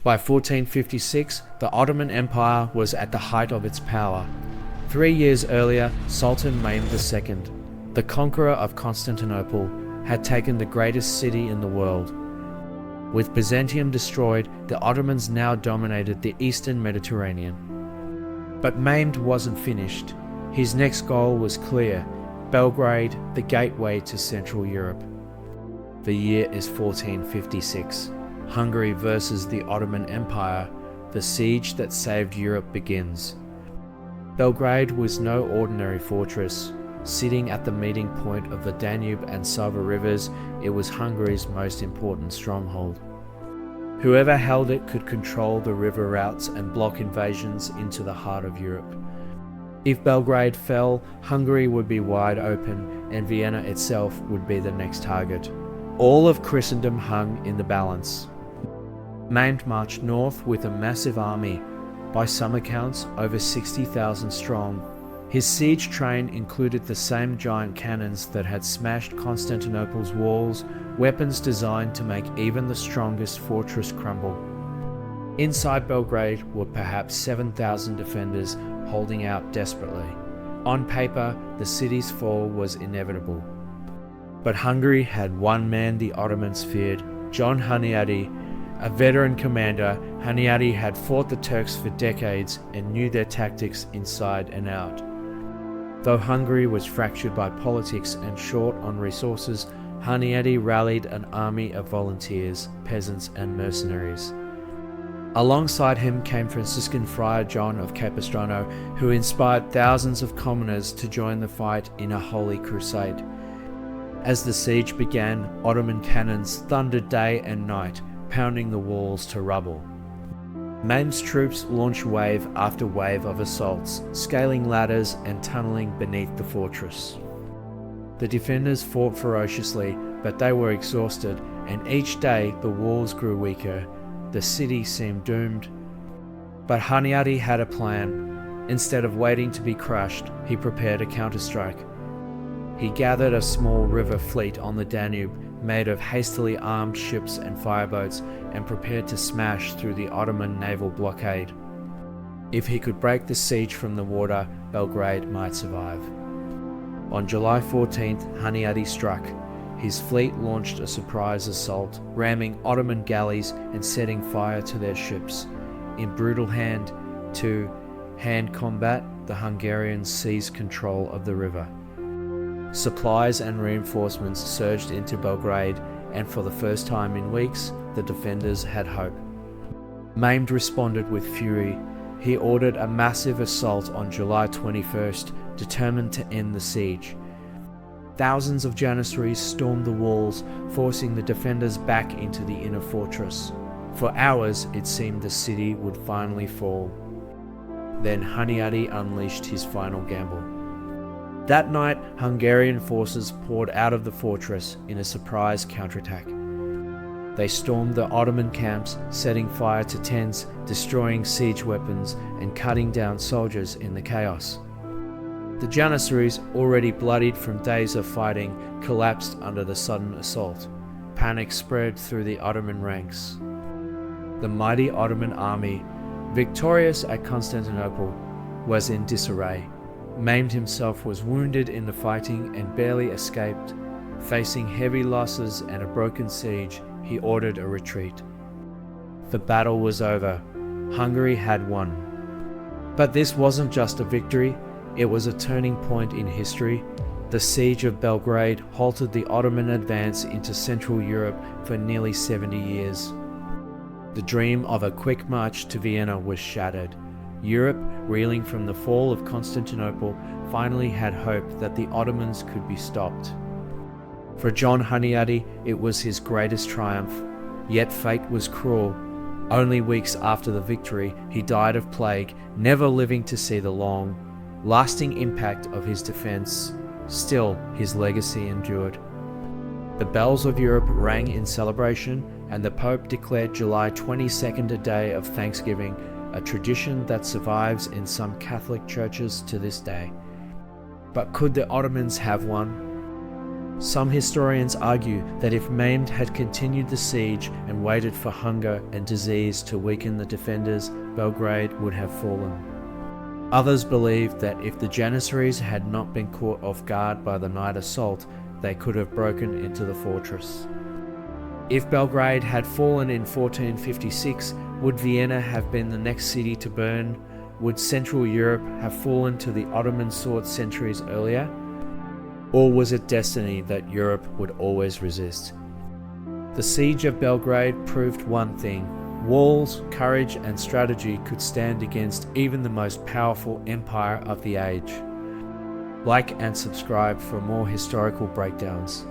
By 1456, the Ottoman Empire was at the height of its power. 3 years earlier, Sultan Mehmed II, the conqueror of Constantinople, had taken the greatest city in the world. With Byzantium destroyed, the Ottomans now dominated the eastern Mediterranean. But Mehmed wasn't finished. His next goal was clear: Belgrade, the gateway to Central Europe. The year is 1456. Hungary versus the Ottoman Empire. The siege that saved Europe begins. Belgrade was no ordinary fortress. Sitting at the meeting point of the Danube and Sava rivers, it was Hungary's most important stronghold. Whoever held it could control the river routes and block invasions into the heart of Europe. If Belgrade fell, Hungary would be wide open, and Vienna itself would be the next target. All of Christendom hung in the balance. Mehmed marched north with a massive army, by some accounts over 60,000 strong. His siege train included the same giant cannons that had smashed Constantinople's walls, weapons designed to make even the strongest fortress crumble. Inside Belgrade were perhaps 7,000 defenders holding out desperately. On paper, the city's fall was inevitable. But Hungary had one man the Ottomans feared: John Hunyadi. A veteran commander, Hunyadi had fought the Turks for decades and knew their tactics inside and out. Though Hungary was fractured by politics and short on resources, Hunyadi rallied an army of volunteers, peasants and mercenaries. Alongside him came Franciscan Friar John of Capistrano, who inspired thousands of commoners to join the fight in a holy crusade. As the siege began, Ottoman cannons thundered day and night, pounding the walls to rubble. Mehmed's troops launched wave after wave of assaults, scaling ladders and tunneling beneath the fortress. The defenders fought ferociously, but they were exhausted, and each day the walls grew weaker. The city seemed doomed. But Hunyadi had a plan. Instead of waiting to be crushed, he prepared a counterstrike. He gathered a small river fleet on the Danube, made of hastily armed ships and fireboats, and prepared to smash through the Ottoman naval blockade. If he could break the siege from the water, Belgrade might survive. On July 14th, Hunyadi struck. His fleet launched a surprise assault, ramming Ottoman galleys and setting fire to their ships. In brutal hand-to-hand combat, the Hungarians seized control of the river. Supplies and reinforcements surged into Belgrade, and for the first time in weeks, the defenders had hope. Mehmed responded with fury. He ordered a massive assault on July 21st, determined to end the siege. Thousands of Janissaries stormed the walls, forcing the defenders back into the inner fortress. For hours, it seemed the city would finally fall. Then Hunyadi unleashed his final gamble. That night, Hungarian forces poured out of the fortress in a surprise counterattack. They stormed the Ottoman camps, setting fire to tents, destroying siege weapons, and cutting down soldiers in the chaos. The Janissaries, already bloodied from days of fighting, collapsed under the sudden assault. Panic spread through the Ottoman ranks. The mighty Ottoman army, victorious at Constantinople, was in disarray. Mehmed himself was wounded in the fighting and barely escaped. Facing heavy losses and a broken siege, he ordered a retreat. The battle was over. Hungary had won. But this wasn't just a victory, it was a turning point in history. The siege of Belgrade halted the Ottoman advance into Central Europe for nearly 70 years. The dream of a quick march to Vienna was shattered. Europe, reeling from the fall of Constantinople, finally had hope that the Ottomans could be stopped. For John Hunyadi, it was his greatest triumph. Yet fate was cruel. Only weeks after the victory, he died of plague, never living to see the long, lasting impact of his defense. Still, his legacy endured. The bells of Europe rang in celebration, and the Pope declared July 22nd a day of thanksgiving, a tradition that survives in some Catholic churches to this day. But could the Ottomans have won? Some historians argue that if Mehmed had continued the siege and waited for hunger and disease to weaken the defenders, Belgrade would have fallen. Others believe that if the Janissaries had not been caught off guard by the night assault, they could have broken into the fortress. If Belgrade had fallen in 1456, would Vienna have been the next city to burn? Would Central Europe have fallen to the Ottoman sword centuries earlier? Or was it destiny that Europe would always resist? The siege of Belgrade proved one thing: walls, courage, and strategy could stand against even the most powerful empire of the age. Like and subscribe for more historical breakdowns.